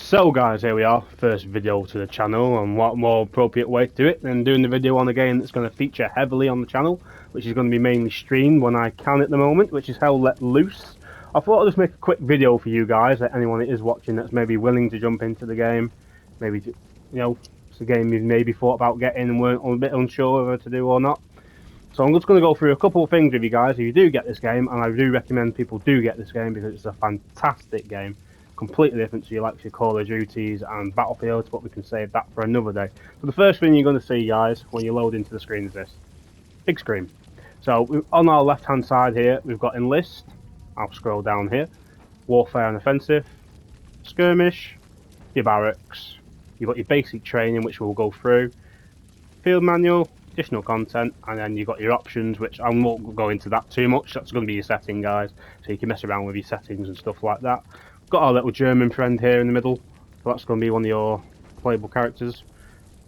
So guys, here we are, first video to the channel, and what more appropriate way to do it than doing the video on a game that's going to feature heavily on the channel, which is going to be mainly streamed when I can at the moment, which is Hell Let Loose. I thought I'd just make a quick video for you guys, that anyone that is watching that's maybe willing to jump into the game, maybe to, it's a game you've maybe thought about getting and weren't a bit unsure whether to do or not. So I'm just going to go through a couple of things with you guys if you do get this game, and I do recommend people do get this game because it's a fantastic game. Completely different to your likes of Call of Duties and Battlefields, but we can save that for another day. So the first thing you're going to see, guys, when you load into the screen is this. Big screen. So on our left hand side here, we've got Enlist. I'll scroll down here. Warfare and Offensive. Skirmish. Your barracks. You've got your basic training, which we'll go through. Field manual. Additional content, and then you've got your options, which I won't go into that too much. That's going to be your setting, guys, so you can mess around with your settings and stuff like that. Got our little German friend here in the middle, so that's going to be one of your playable characters,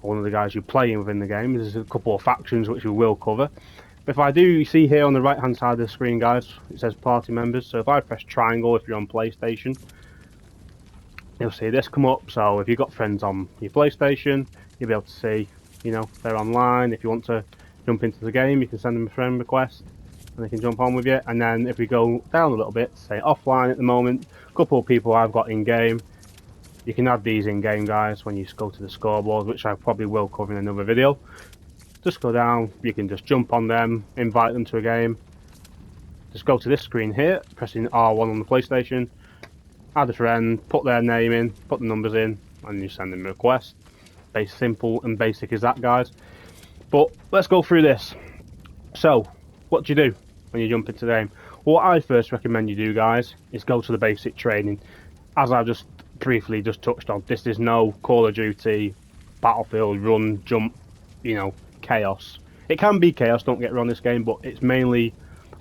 or one of the guys you're playing within the game. There's a couple of factions which we will cover. But if I do see here on the right hand side of the screen, guys, it says party members. So if I press triangle, if you're on PlayStation, you'll see this come up. So if you've got friends on your PlayStation, you'll be able to see, they're online. If you want to jump into the game, you can send them a friend request and they can jump on with you. And then if we go down a little bit, say offline at the moment, a couple of people I've got in game, you can add these in game, guys, when you go to the scoreboard, which I probably will cover in another video. Just go down, you can just jump on them, invite them to a game. Just go to this screen here, pressing R1 on the PlayStation, add a friend, put their name in, put the numbers in, and you send them a request. Simple and basic as that, guys. But let's go through this. So what do you do when you jump into the game? Well, what I first recommend you do, guys, is go to the basic training. As I just briefly touched on, this is no Call of Duty, Battlefield, run, jump, chaos. It can be chaos, don't get me wrong, this game, but it's mainly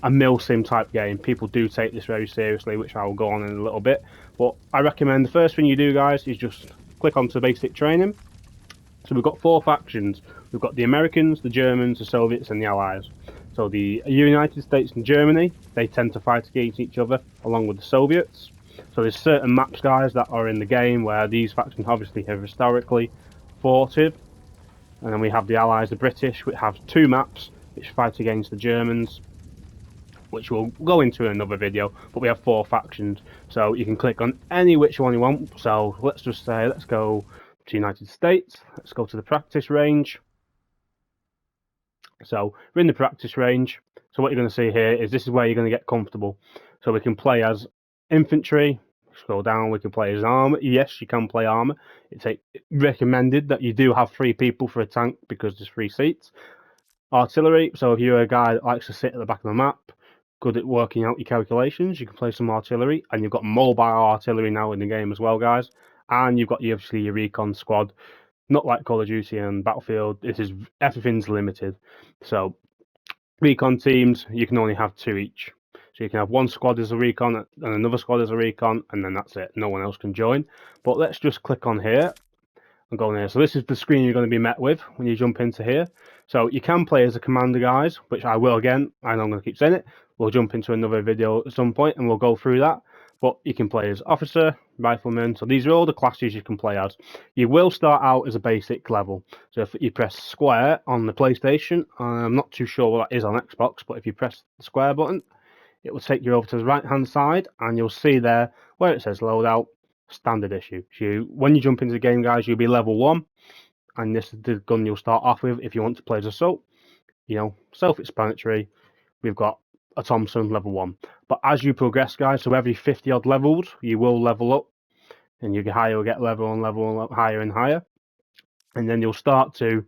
a milsim type game. People do take this very seriously, which I will go on in a little bit. But I recommend the first thing you do, guys, is just click onto basic training. So we've got four factions. We've got the Americans, the Germans, the Soviets, and the Allies. So the United States and Germany, they tend to fight against each other, along with the Soviets. So there's certain maps, guys, that are in the game where these factions obviously have historically fought with. And then we have the Allies, the British, which have two maps which fight against the Germans, which we'll go into in another video. But we have four factions, so you can click on any which one you want. So let's just say, let's go to United States. Let's go to the practice range. So we're in the practice range. So what you're going to see here is this is where you're going to get comfortable. So we can play as infantry. Scroll down, we can play as armor. Yes, you can play armor. It's recommended that you do have 3 people for a tank because there's 3 seats. Artillery. So if you're a guy that likes to sit at the back of the map, good at working out your calculations, you can play some artillery. And you've got mobile artillery now in the game as well, guys. And you've got obviously your recon squad. Not like Call of Duty and Battlefield. Everything's limited. So recon teams, you can only have 2 each. So you can have one squad as a recon and another squad as a recon, and then that's it. No one else can join. But let's just click on here and go in here. So this is the screen you're going to be met with when you jump into here. So you can play as a commander, guys, which I will again. I know I'm going to keep saying it. We'll jump into another video at some point and we'll go through that. But you can play as officer, rifleman. So these are all the classes you can play as. You will start out as a basic level. So if you press square on the PlayStation, I'm not too sure what that is on Xbox, but if you press the square button, it will take you over to the right hand side and you'll see there where it says loadout, standard issue. So when you jump into the game, guys, you'll be level 1, and this is the gun you'll start off with if you want to play as assault. Self-explanatory. We've got a Thompson level 1, but as you progress, guys, so every 50 odd levels you will level up, and you get level on level higher and higher, and then you'll start to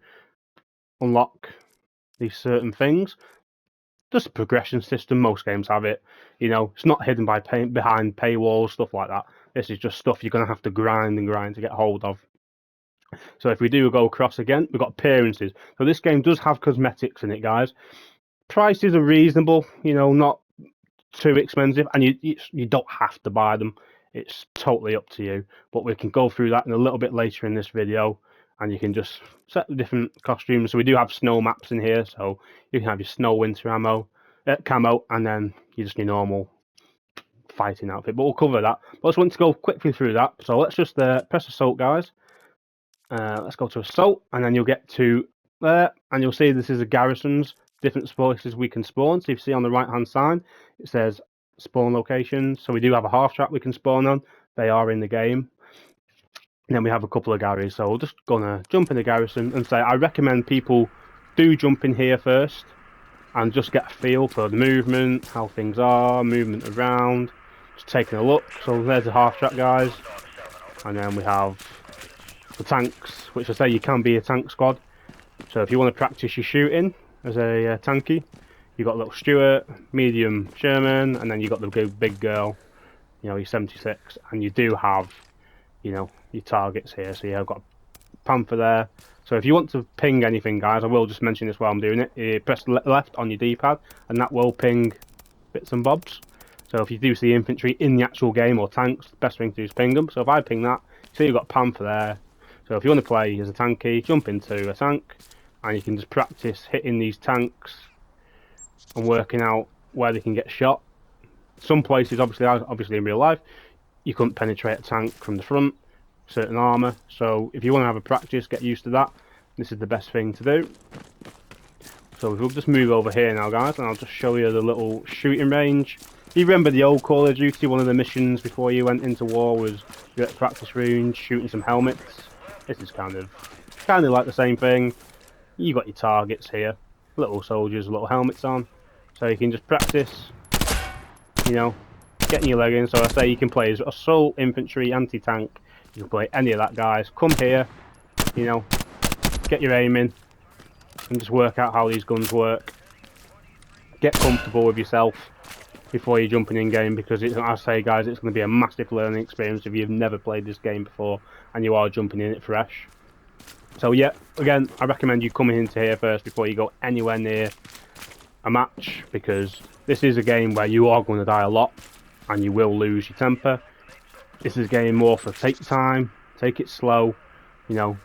unlock these certain things. Just a progression system. Most games have it. It's not hidden behind paywalls, stuff like that. This is just stuff you're going to have to grind and grind to get hold of. So if we do go across again, we've got appearances. So this game does have cosmetics in it, guys. Prices are reasonable, not too expensive, and you don't have to buy them. It's totally up to you. But we can go through that in a little bit later in this video, and you can just set the different costumes. So we do have snow maps in here, so you can have your snow winter camo, and then your normal fighting outfit, but we'll cover that. But I just want to go quickly through that. So let's just press assault, guys. Let's go to assault, and then you'll get to there, and you'll see this is the garrisons, different places we can spawn. So you see on the right hand side, it says spawn locations. So we do have a half track we can spawn on. They are in the game. And then we have a couple of galleries. So we're just gonna jump in the garrison and say I recommend people do jump in here first and just get a feel for the movement, how things are, movement around, just taking a look. So there's the half track, guys, and then we have the tanks, which I say you can be a tank squad. So if you want to practice your shooting as a tanky, you've got little Stuart, medium Sherman, and then you've got the big girl, you know, your 76, and you do have, you know, your targets here. So you've got Panther there. So if you want to ping anything, guys, I will just mention this while I'm doing it. You press left on your D-pad, and that will ping bits and bobs. So if you do see infantry in the actual game or tanks, the best thing to do is ping them. So if I ping that, see you've got Panther there. So if you want to play as a tanky, jump into a tank, and you can just practice hitting these tanks and working out where they can get shot. Some places, obviously in real life, you couldn't penetrate a tank from the front, certain armour. So if you want to have a practice, get used to that. This is the best thing to do. So we'll just move over here now, guys, and I'll just show you the little shooting range. You remember the old Call of Duty, one of the missions before you went into war was you're at practice range shooting some helmets. This is kind of like the same thing. You got your targets here, little soldiers, little helmets on, so you can just practice, you know, getting your leg in. So I say you can play as assault, infantry, anti-tank. You can play any of that, guys. Come here, you know, get your aim in, and just work out how these guns work. Get comfortable with yourself before you're jumping in game, because I say, guys, it's going to be a massive learning experience if you've never played this game before and you are jumping in it fresh. So yeah, again, I recommend you coming into here first before you go anywhere near a match, because this is a game where you are going to die a lot and you will lose your temper. This is a game more for take time, take it slow, you know,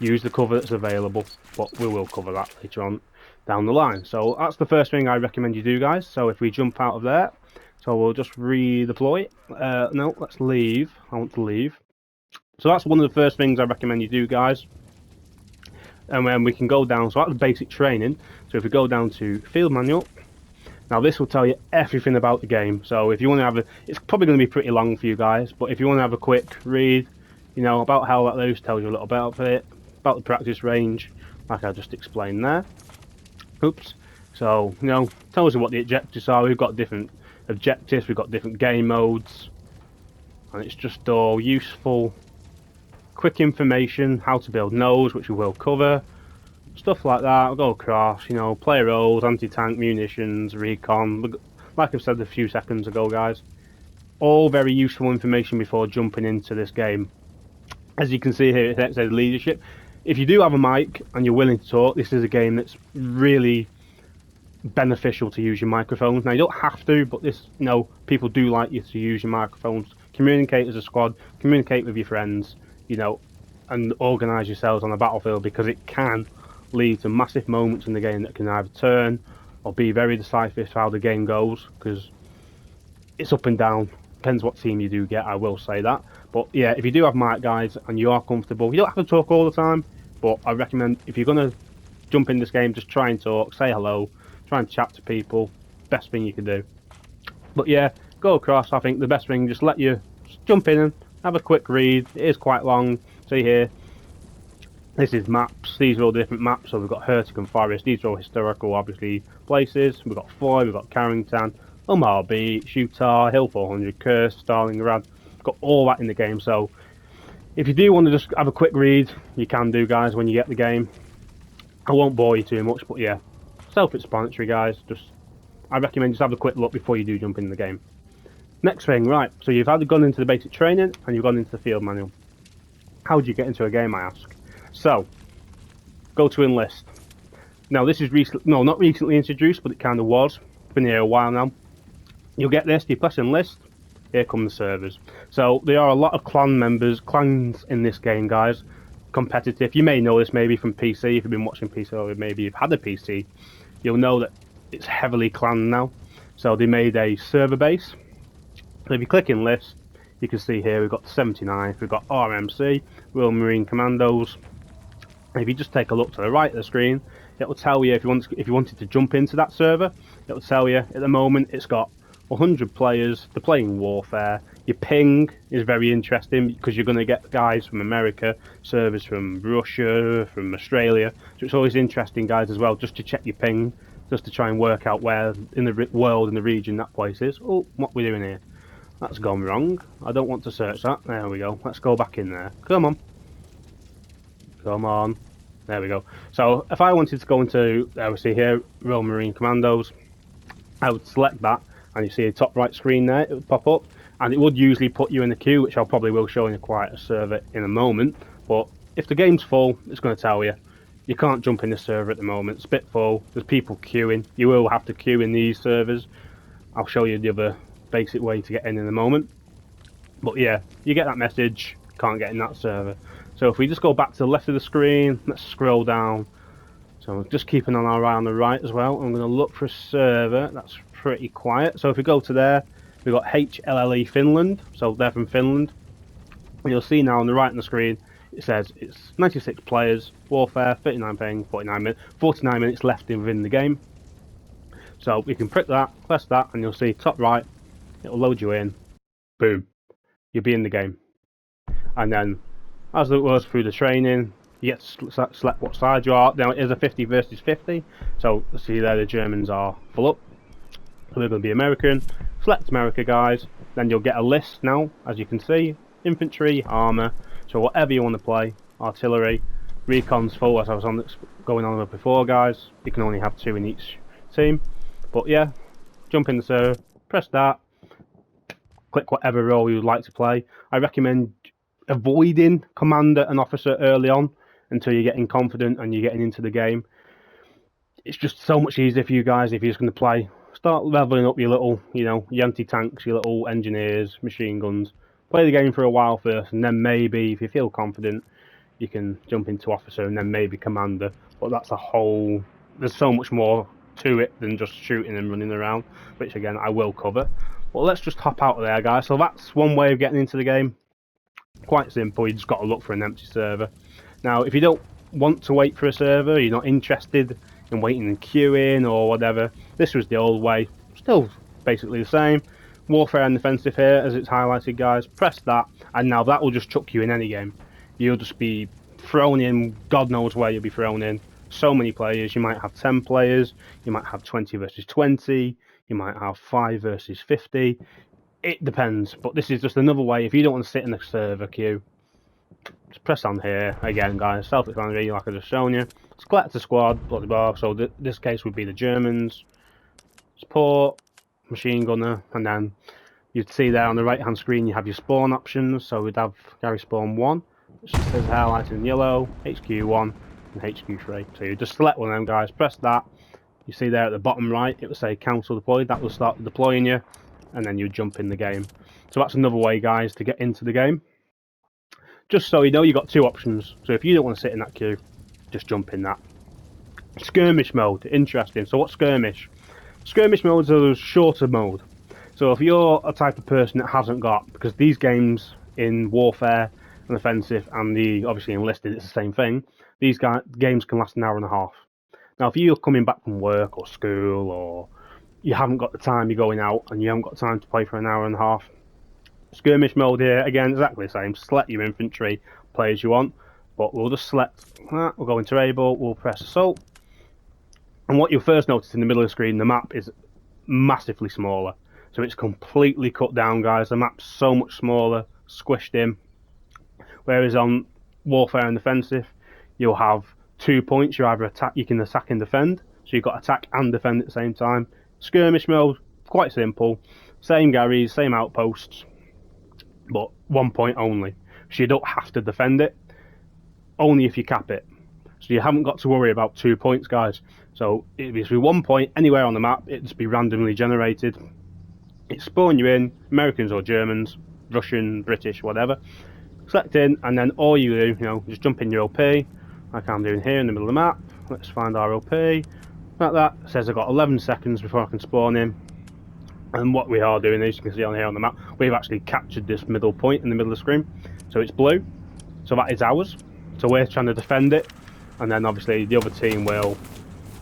use the cover that's available, but we will cover that later on down the line. So that's the first thing I recommend you do, guys. So if we jump out of there, so we'll just redeploy. No, let's leave. I want to leave. So that's one of the first things I recommend you do, guys. And then we can go down, so that's basic training. So if we go down to field manual, now this will tell you everything about the game. So if you want to have it's probably going to be pretty long for you guys, but if you want to have a quick read, you know, about how that loose, tells you a little bit about it, about the practice range, like I just explained there. Oops. So, you know, tells you what the objectives are. We've got different objectives, we've got different game modes, and it's just all useful, quick information, how to build nodes, which we will cover, stuff like that. We'll go across, you know, player roles, anti-tank, munitions, recon, like I've said a few seconds ago, guys. All very useful information before jumping into this game. As you can see here, it says leadership. If you do have a mic and you're willing to talk, this is a game that's really beneficial to use your microphones. Now, you don't have to, but this, you know, people do like you to use your microphones. Communicate as a squad, communicate with your friends, you know, and organise yourselves on the battlefield, because it can lead to massive moments in the game that can either turn or be very decisive how the game goes, because it's up and down. Depends what team you do get, I will say that. But yeah, if you do have mic, guys, and you are comfortable, you don't have to talk all the time, but I recommend if you're going to jump in this game, just try and talk, say hello, try and chat to people. Best thing you can do. But yeah, go across. I think the best thing, just let you jump in and have a quick read. It is quite long. See here, this is maps. These are all different maps. So we've got Hurtgen Forest. These are all historical, obviously, places. We've got Foy, we've got Carrington, Omar Beach, Utah, Hill 400, Kursk, Stalingrad. We've got all that in the game. So if you do want to just have a quick read, you can do, guys, when you get the game. I won't bore you too much, but yeah, self-explanatory, guys. I recommend just have a quick look before you do jump in the game. Next thing, right, so you've either gone into the basic training and you've gone into the field manual. How do you get into a game, I ask? So, go to enlist. Now this is not recently introduced, but it kind of was. Been here a while now. You'll get this, you press enlist, here come the servers. So there are a lot of clans in this game, guys. Competitive. You may know this maybe from PC, if you've been watching PC, or maybe you've had a PC. You'll know that it's heavily clan now. So they made a server base. So if you click in list, you can see here we've got the 79th, we've got RMC, Royal Marine Commandos. If you just take a look to the right of the screen, it will tell you if you wanted to jump into that server. It will tell you at the moment it's got 100 players. They're playing Warfare. Your ping is very interesting because you're going to get guys from America, servers from Russia, from Australia. So it's always interesting, guys, as well, just to check your ping, just to try and work out where in the world, in the region that place is. Oh, what are we doing here? That's gone wrong. I don't want to search that. There we go. Let's go back in there. Come on. Come on. There we go. So if I wanted to go into, we see here, Royal Marine Commandos, I would select that, and you see the top right screen there, it would pop up, and it would usually put you in the queue, which I'll probably will show in a quieter server in a moment. But if the game's full, it's going to tell you. You can't jump in the server at the moment. It's a bit full. There's people queuing. You will have to queue in these servers. I'll show you the other basic way to get in a moment. But yeah, you get that message, can't get in that server. So if we just go back to the left of the screen, let's scroll down. So just keeping an eye on the right as well. I'm going to look for a server that's pretty quiet. So if we go to there, we've got HLLE Finland. So they're from Finland. And you'll see now on the right on the screen, it says it's 96 players, Warfare, 39 ping, 49 minutes left within the game. So we can prick that, press that, and you'll see top right, it'll load you in. Boom. You'll be in the game. And then, as it was through the training, you get to select what side you are. Now it is a 50 versus 50, so see there the Germans are full up. So they're going to be American. Select America, guys. Then you'll get a list now, as you can see. Infantry, armour, so whatever you want to play. Artillery, recon's full, as I was going on with before, guys. You can only have 2 in each team. But yeah, jump in the server, press that, click whatever role you would like to play. I recommend avoiding commander and officer early on until you're getting confident and you're getting into the game. It's just so much easier for you guys if you're just going to play. Start leveling up your little, your anti-tanks, your little engineers, machine guns. Play the game for a while first, and then maybe, if you feel confident, you can jump into officer and then maybe commander. But that's a whole... There's so much more to it than just shooting and running around, which again I will cover. But let's just hop out of there, guys. So that's one way of getting into the game. Quite simple, you just got to look for an empty server. Now if you don't want to wait for a server, you're not interested in waiting and queuing or whatever, this was the old way, still basically the same. Warfare and defensive here, as it's highlighted, guys. Press that, and now that will just chuck you in any game. You'll just be thrown in, God knows where you'll be thrown in. So many players, you might have 10 players, you might have 20 versus 20, you might have 5 versus 50. It depends, but this is just another way. If you don't want to sit in the server queue, just press on here. Again, guys, self-explanatory, like I just shown you. Select a squad, blah, blah, blah. So this case would be the Germans. Support, machine gunner, and then you'd see there on the right-hand screen you have your spawn options. So we'd have Gary Spawn 1, which just says highlighted in yellow, HQ1, and HQ3. So you just select one of them, guys, press that. You see there at the bottom right, it will say cancel deployed. That will start deploying you, and then you jump in the game. So that's another way, guys, to get into the game. Just so you know, you've got 2 options. So if you don't want to sit in that queue, just jump in that. Skirmish mode, interesting. So what's skirmish? Skirmish mode is a shorter mode. So if you're a type of person that hasn't got, because these games in Warfare and Offensive and the obviously Enlisted, it's the same thing. These games can last an hour and a half. Now if you're coming back from work or school, or you haven't got the time, you're going out and you haven't got time to play for an hour and a half, skirmish mode here, again, exactly the same. Select your infantry, play as you want, but we'll just select that, we'll go into able, we'll press assault, and what you'll first notice in the middle of the screen, the map is massively smaller. So it's completely cut down, guys. The map's so much smaller, squished in. Whereas on Warfare and Defensive, you'll have 2 points. You either attack, you can attack and defend. So you've got attack and defend at the same time. Skirmish mode, quite simple. Same Garys, same outposts, but 1 point only. So you don't have to defend it, only if you cap it. So you haven't got to worry about 2 points, guys. So it'd be 1 point anywhere on the map. It'd just be randomly generated. It spawn you in, Americans or Germans, Russian, British, whatever. Select in, and then all you do, just jump in your OP, like I'm doing here in the middle of the map. Let's find our OP. Like that. It says I've got 11 seconds before I can spawn in. And what we are doing, as you can see on here on the map, we've actually captured this middle point in the middle of the screen. So it's blue, so that is ours. So we're trying to defend it, and then obviously the other team will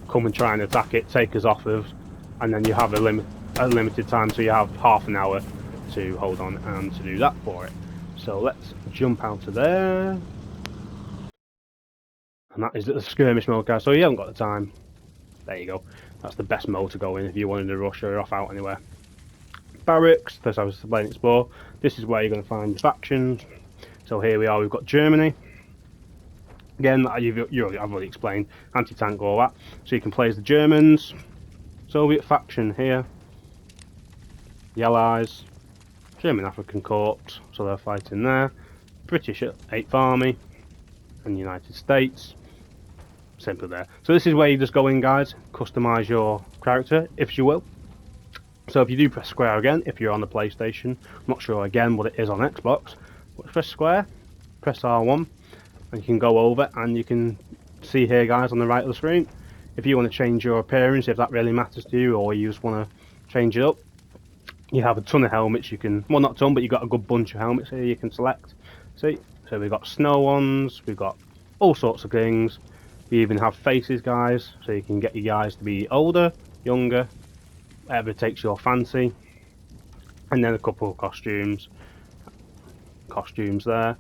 come and try and attack it, take us off of, and then you have a limited time, so you have half an hour to hold on and to do that for it. So let's jump out of there. And that is the skirmish mode, guys, so you haven't got the time. There you go. That's the best mode to go in if you wanted to rush or you're off out anywhere. Barracks, as I was explaining before, this is where you're going to find your factions. So here we are, we've got Germany. Again, I've already explained, anti-tank, all that. So you can play as the Germans, Soviet faction here, the Allies, German African Corps, so they're fighting there, British 8th Army, and United States. Simple there. So this is where you just go in, guys, customise your character, if you will. So if you do press square again, if you're on the PlayStation, I'm not sure again what it is on Xbox, but press square, press R1, and you can go over and you can see here, guys, on the right of the screen, if you want to change your appearance, if that really matters to you, or you just want to change it up, you have a ton of helmets you can, well, not a ton, but you've got a good bunch of helmets here you can select. See, so we've got snow ones, we've got all sorts of things. We even have faces, guys, so you can get your guys to be older, younger, whatever takes your fancy. And then a couple of costumes there.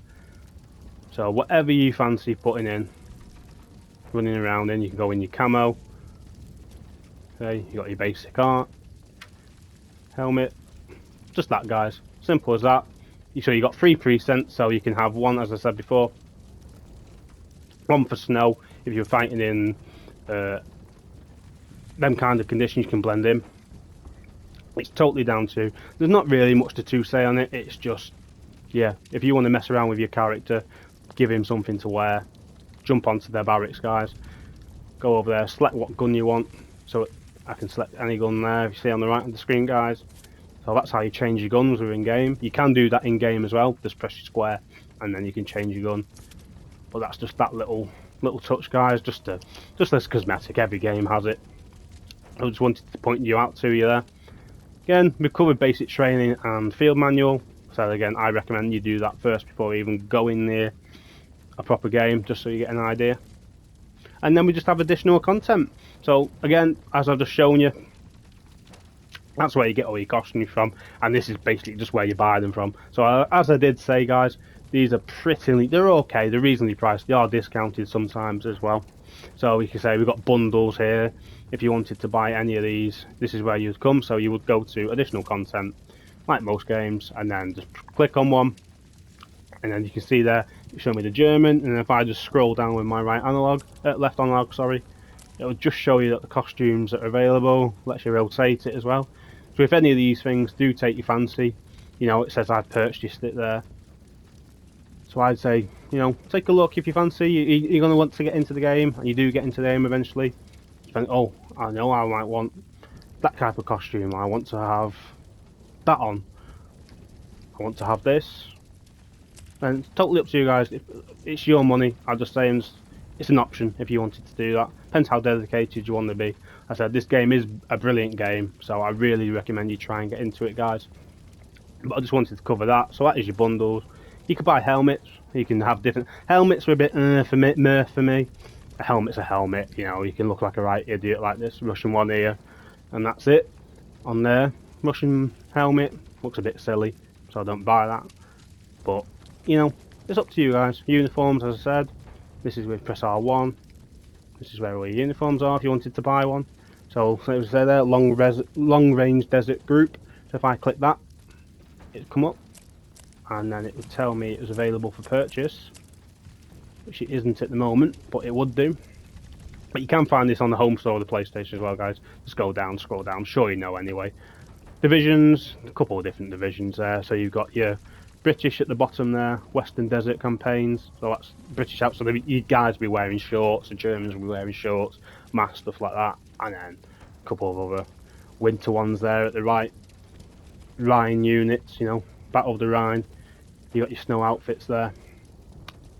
So whatever you fancy putting in, running around in, you can go in your camo. Okay, you got your basic art, helmet, just that, guys, simple as that. So you got 3 presets, so you can have one, as I said before, one for snow if you're fighting in them kind of conditions, you can blend in. It's totally down to, there's not really much to say on it, it's just, yeah, if you want to mess around with your character, give him something to wear, jump onto their barracks, guys, go over there, select what gun you want. So I can select any gun there, if you see on the right of the screen, guys. So that's how you change your guns within game. You can do that in game as well, just press your square and then you can change your gun. But that's just that little touch, guys, just this cosmetic, every game has it. I just wanted to point you out to you there. Again, we've covered basic training and field manual, so again I recommend you do that first before even going near a proper game, just so you get an idea. And then we just have additional content. So again, as I've just shown you, that's where you get all your costumes from, and this is basically just where you buy them from. So as I did say, guys, these are they're okay, they're reasonably priced, they are discounted sometimes as well. So you can say we've got bundles here. If you wanted to buy any of these, this is where you'd come. So you would go to additional content, like most games, and then just click on one, and then you can see there, show me the German, and if I just scroll down with my left analog, sorry, it will just show you that the costumes that are available, lets you rotate it as well. So if any of these things do take your fancy, you know, it says I've purchased it there. So I'd say, you know, take a look if you fancy, you're going to want to get into the game, and you do get into the game eventually. You think, oh, I know I might want that type of costume, I want to have that on, I want to have this. And it's totally up to you guys, it's your money. I'm just saying it's an option if you wanted to do that. Depends how dedicated you want to be. I said this game is a brilliant game, so I really recommend you try and get into it, guys. But I just wanted to cover that. So that is your bundles. You can buy helmets. You can have different helmets. Are a bit for me. A helmet's a helmet. You know, you can look like a right idiot like this Russian one here, and that's it. On there, Russian helmet looks a bit silly, so I don't buy that. But you know, it's up to you guys. Uniforms, as I said, this is with press R1. This is where all your uniforms are if you wanted to buy one. So as I said there, long range desert group. So if I click that, it'd come up, and then it would tell me it was available for purchase, which it isn't at the moment, but it would do. But you can find this on the home store of the PlayStation as well, guys. Just go down, scroll down. I'm sure you know anyway. Divisions, a couple of different divisions there. So you've got your British at the bottom there, Western Desert campaigns. So that's British out. So you guys be wearing shorts, the Germans will be wearing shorts, masks, stuff like that. And then a couple of other winter ones there at the right. Rhine units, you know, Battle of the Rhine. You got your snow outfits there,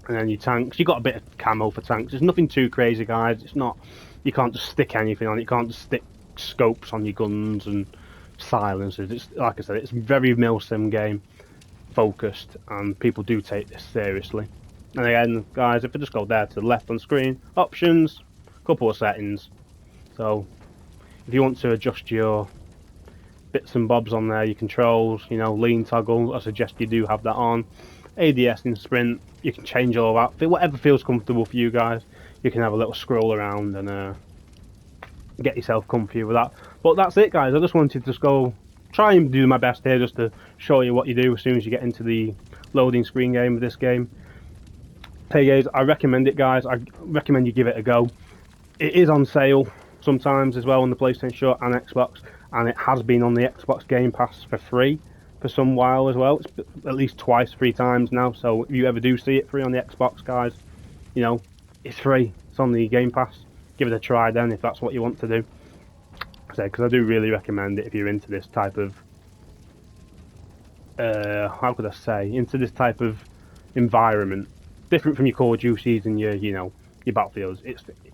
and then your tanks. You got a bit of camo for tanks. There's nothing too crazy, guys. It's not. You can't just stick anything on it. You can't just stick scopes on your guns and silences. It's like I said, it's very milsim game focused, and people do take this seriously. And again, guys, if I just go there to the left on screen, options, couple of settings. So if you want to adjust your bits and bobs on there, your controls, you know, lean toggle, I suggest you do have that on. ADS in sprint, you can change all that. Whatever feels comfortable for you guys, you can have a little scroll around and get yourself comfy with that. But that's it, guys. I just wanted to just go try and do my best here just to show you what you do as soon as you get into the loading screen game of this game. Hey guys, I recommend it, guys. I recommend you give it a go. It is on sale sometimes as well on the PlayStation Store and Xbox, and it has been on the Xbox Game Pass for free for some while as well. It's at least twice, 3 times now. So if you ever do see it free on the Xbox, guys, you know, it's free. It's on the Game Pass. Give it a try then if that's what you want to do. Because I do really recommend it if you're into this type of how could I say, into this type of environment, different from your Call of Duties and your, you know, your Battlefields.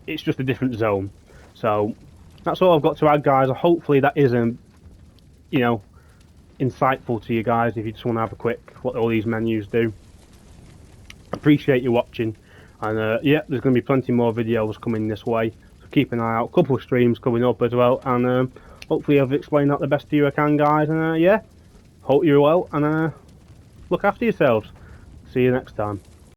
It's just a different zone. So that's all I've got to add, guys. Hopefully that isn't, you know, insightful to you guys if you just want to have a quick what all these menus do. Appreciate you watching, and yeah, there's going to be plenty more videos coming this way, so keep an eye out. A couple of streams coming up as well, and hopefully I've explained that the best to you I can, guys. And yeah, hope you're well, and look after yourselves. See you next time.